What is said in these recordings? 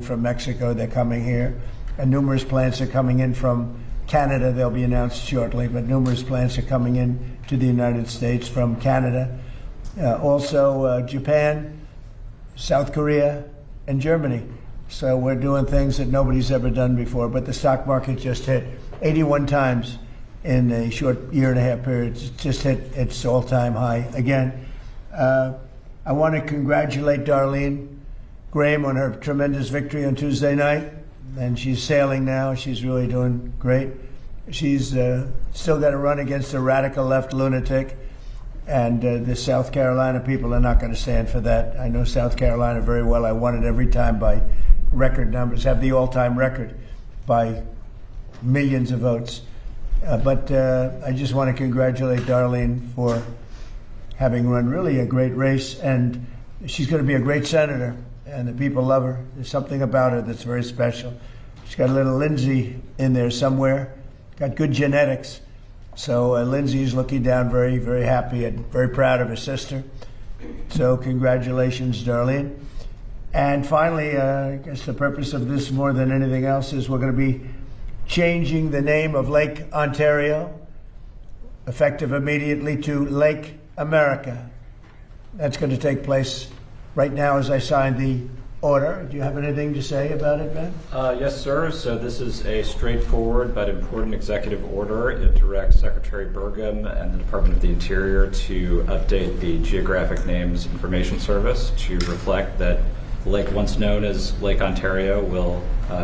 from Mexico. They're coming here, and numerous plants are coming in from Canada. They'll be announced shortly, but numerous plants are coming in to the United States from Canada. Also Japan, South Korea, and Germany. So we're doing things that nobody's ever done before. But the stock market just hit 81 times in a short year and a half period. It just hit its all-time high again. I want to congratulate Darlene Graham on her tremendous victory on Tuesday night. And she's sailing now. She's really doing great. She's still got to run against a radical left lunatic. And the South Carolina people are not going to stand for that. I know South Carolina very well. I won it every time by record numbers, have the all-time record by millions of votes. But I just want to congratulate Darlene for having run really a great race. And she's going to be a great senator, and the people love her. There's something about her that's very special. She's got a little Lindsay in there somewhere, got good genetics. So Lindsay's looking down very, very happy and very proud of her sister. So congratulations, Darlene. And finally, I guess the purpose of this more than anything else is we're going to be changing the name of Lake Ontario, effective immediately, to Lake America. That's going to take place right now as I sign the order. Do you have anything to say about it, Ben? Yes, sir. So this is a straightforward but important executive order. It directs Secretary Burgum and the Department of the Interior to update the Geographic Names Information Service to reflect that the lake once known as Lake Ontario will,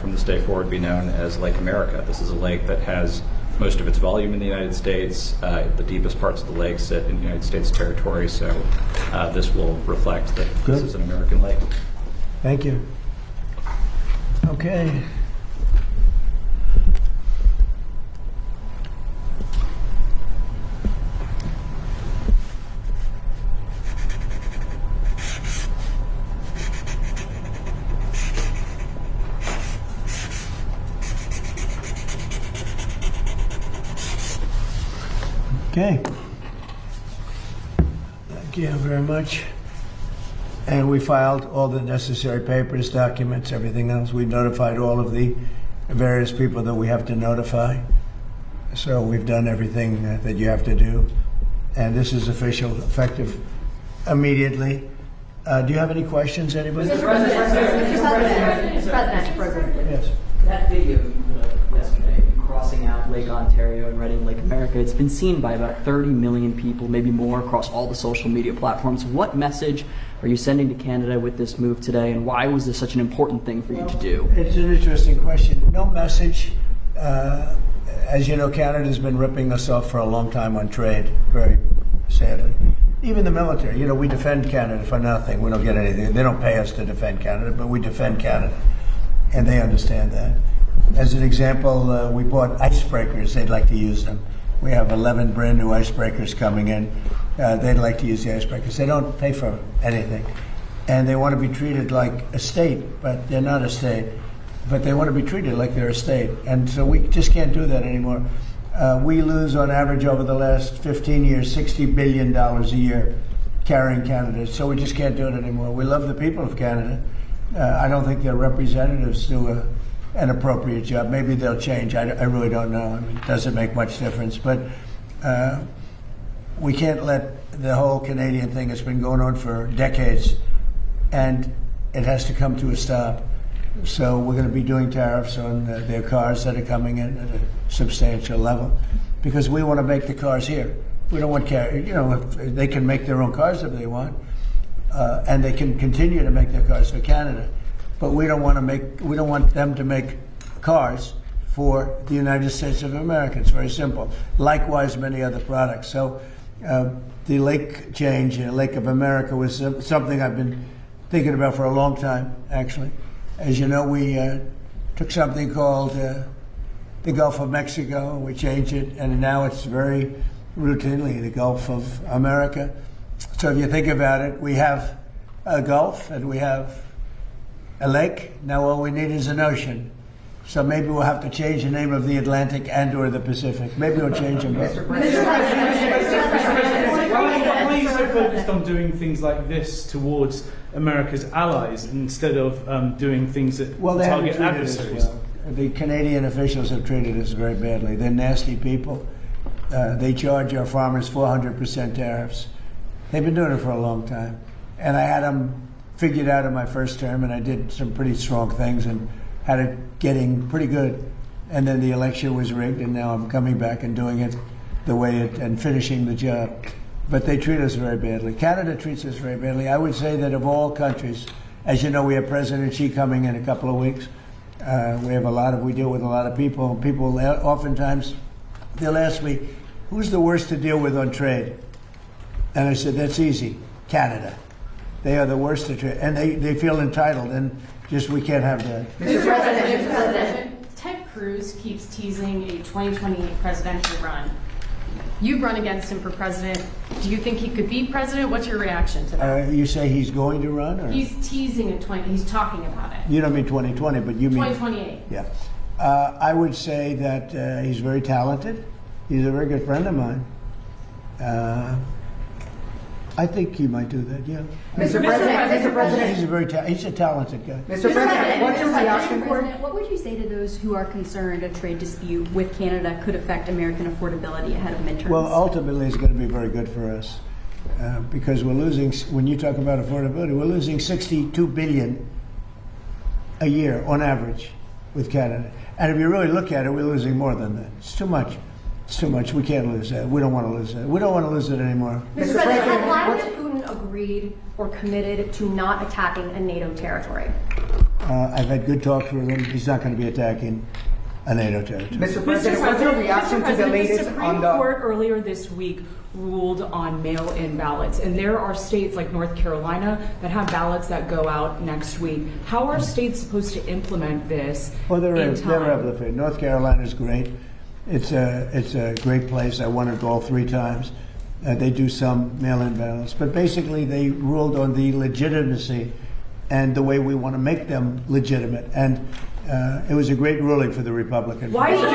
from this day forward, be known as Lake America. This is a lake that has most of its volume in the United States. The deepest parts of the lake sit in United States territory, so this will reflect that This is an American lake. Thank you. Okay. Okay. Thank you very much. And we filed all the necessary papers, documents, everything else. We notified all of the various people that we have to notify. So we've done everything that you have to do. And this is official, effective immediately. Do you have any questions, anybody? Mr. President. Yes. That video yesterday, crossing out Lake Ontario and writing Lake America, it's been seen by about 30 million people, maybe more, across all the social media platforms. What message are you sending to Canada with this move today, and why was this such an important thing for you to do? It's an interesting question. No message. As you know, Canada's been ripping us off for a long time on trade, very sadly. Even the military. You know, we defend Canada for nothing. We don't get anything. They don't pay us to defend Canada, but we defend Canada, and they understand that. As an example, we bought icebreakers. They'd like to use them. We have 11 brand new icebreakers coming in. They'd like to use the icebreakers. They don't pay for anything. And they want to be treated like a state, but they're not a state. But they want to be treated like they're a state. And so we just can't do that anymore. We lose, on average, over the last 15 years, $60 billion a year carrying Canada. So we just can't do it anymore. We love the people of Canada. I don't think their representatives do an appropriate job. Maybe they'll change. I really don't know. I mean, it doesn't make much difference. But we can't let the whole Canadian thing that's been going on for decades, and it has to come to a stop. So we're going to be doing tariffs on their cars that are coming in at a substantial level, because we want to make the cars here. We don't want if they can make their own cars if they want, and they can continue to make their cars for Canada. But we don't want them to make cars for the United States of America. It's very simple. Likewise, many other products. So the lake change, Lake of America, was something I've been thinking about for a long time, actually. As you know, we took something called the Gulf of Mexico, we changed it, and now it's very routinely the Gulf of America. So if you think about it, we have a Gulf and we have a lake. Now all we need is an ocean. So maybe we'll have to change the name of the Atlantic and or the Pacific. Maybe we'll change them both. are you so focused on doing things like this towards America's allies instead of doing things that Well, they haven't target treated us adversaries? well. The Canadian officials have treated us very badly. They're nasty people. They charge our farmers 400% tariffs. They've been doing it for a long time. And I had them figured out in my first term, and I did some pretty strong things and had it getting pretty good. And then the election was rigged, and now I'm coming back and doing it the way it, and finishing the job. But they treat us very badly. Canada treats us very badly. I would say that of all countries, as you know, we have President Xi coming in a couple of weeks. We deal with a lot of people. People oftentimes, they'll ask me, who's the worst to deal with on trade? And I said, that's easy, Canada. They are the worst to trade. And they feel entitled, and just we can't have that. Mr. President, Ted Cruz keeps teasing a 2028 presidential run. You've run against him for president. Do you think he could be president? What's your reaction to that? You say he's going to run? Or? He's teasing he's talking about it. You don't mean 2020, but you mean... 2028. Yeah. I would say that he's very talented. He's a very good friend of mine. I think he might do that, yeah. Mr. President, He's a talented guy. Mr. President, what's your reaction? What would you say to those who are concerned a trade dispute with Canada could affect American affordability ahead of midterms? Well, ultimately, it's going to be very good for us because we're losing. When you talk about affordability, we're losing $62 billion a year on average with Canada. And if you really look at it, we're losing more than that. It's too much. It's too much. We can't lose that. We don't want to lose that. We don't want to lose it anymore. Mr. President, has Vladimir Putin agreed or committed to not attacking a NATO territory? I've had good talks with him. He's not going to be attacking a NATO territory. Mr. President, what's your reaction to the latest Supreme on the... Court earlier this week ruled on mail-in ballots, and there are states like North Carolina that have ballots that go out next week. How are states supposed to implement this? Well, they're in able to fit. North Carolina is great. It's a great place. I won it all 3 times. They do some mail-in ballots, but basically they ruled on the legitimacy and the way we want to make them legitimate. And it was a great ruling for the Republican Why Party.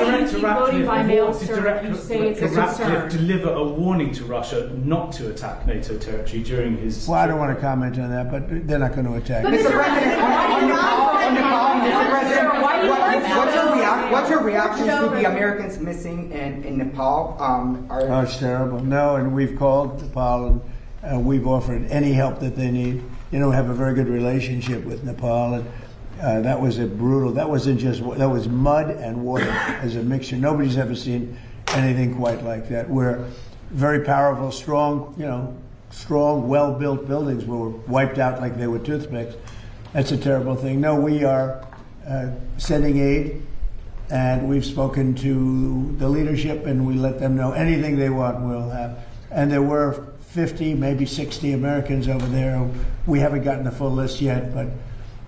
do you keep voting by mail, sir? You say it's a concern. Deliver a warning to Russia not to attack NATO territory during his... Well, I don't want to comment on that, but they're not going to attack. Mr. President, on Nepal, Mr. President, what's your reaction to the Americans missing in Nepal? Oh, it's terrible. No, and we've called Nepal and we've offered any help that they need. You know, we have a very good relationship with Nepal, and that was that was mud and water as a mixture. Nobody's ever seen anything quite like that. We're very powerful, strong, well-built buildings were wiped out like they were toothpicks. That's a terrible thing. No, we are sending aid, and we've spoken to the leadership, and we let them know anything they want we'll have. And there were 50, maybe 60 Americans over there. We haven't gotten the full list yet, but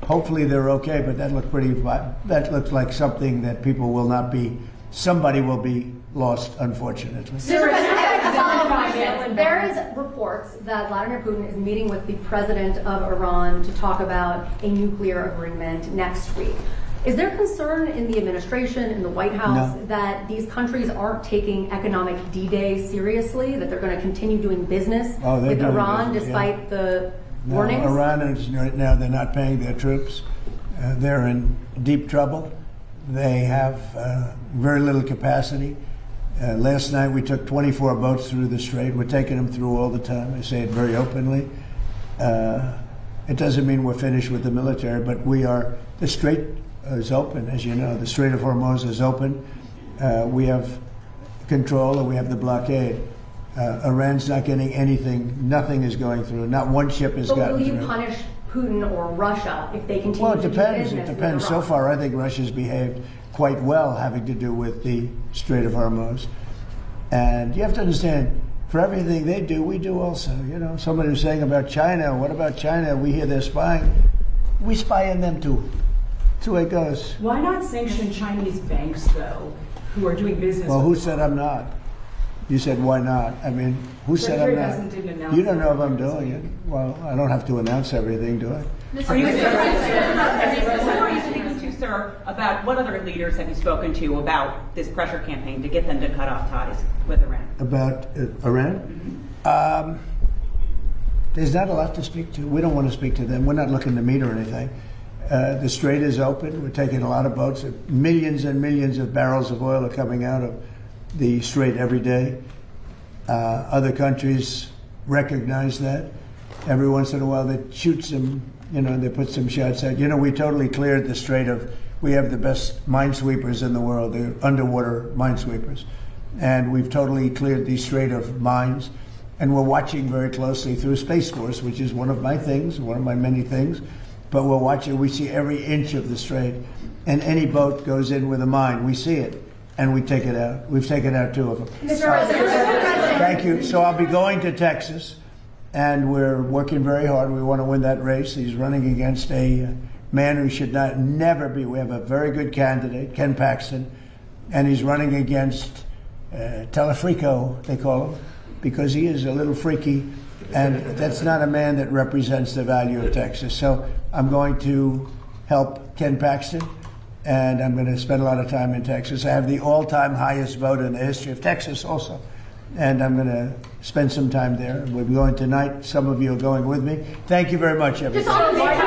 hopefully they're okay. But that looks like something that people will not be. Somebody will be lost, unfortunately. Mr. President, I have a follow-up question. There is reports that Vladimir Putin is meeting with the president of Iran to talk about a nuclear agreement next week. Is there concern in the administration, in the White House, that these countries aren't taking economic D-Day seriously, that they're going to continue doing business with Iran despite the warnings? Iran is right now, they're not paying their troops. They're in deep trouble. They have very little capacity. Last night we took 24 boats through the strait. We're taking them through all the time. I say it very openly. It doesn't mean we're finished with the military, but the strait is open, as you know. The Strait of Hormuz is open. We have control, and we have the blockade. Iran's not getting anything. Nothing is going through. Not one ship has gotten through. But will you punish Putin or Russia if they continue to do business? It depends. So far, I think Russia's behaved quite well, having to do with the Strait of Hormuz. And you have to understand, for everything they do, we do also. You know, somebody was saying about China. What about China? We hear they're spying. We spy on them too. That's the way it goes. Why not sanction Chinese banks, though, who are doing business? Well, who said I'm not? You said, why not? I mean, who said I'm not? You don't know if I'm doing it. Well, I don't have to announce everything, do I? Are you speaking to sir, about what other leaders have you spoken to about this pressure campaign to get them to cut off ties with Iran? About Iran? There's not a lot to speak to. We don't want to speak to them. We're not looking to meet or anything. The strait is open. We're taking a lot of boats. Millions and millions of barrels of oil are coming out of the strait every day. Other countries recognize that. Every once in a while they shoot some, they put some shots out. We totally cleared the strait we have the best minesweepers in the world, the underwater minesweepers. And we've totally cleared the strait of mines. And we're watching very closely through Space Force, which is one of my things, one of my many things. But we're watching, we see every inch of the strait. And any boat goes in with a mine, we see it, and we take it out. We've taken out 2 of them. Mr. President. Thank you. So I'll be going to Texas, and we're working very hard. We want to win that race. He's running against a man who should never be. We have a very good candidate, Ken Paxton, and he's running against Telefrico, they call him, because he is a little freaky, and that's not a man that represents the value of Texas. So I'm going to help Ken Paxton, and I'm going to spend a lot of time in Texas. I have the all-time highest vote in the history of Texas also, and I'm going to spend some time there. We'll be going tonight. Some of you are going with me. Thank you very much, everybody.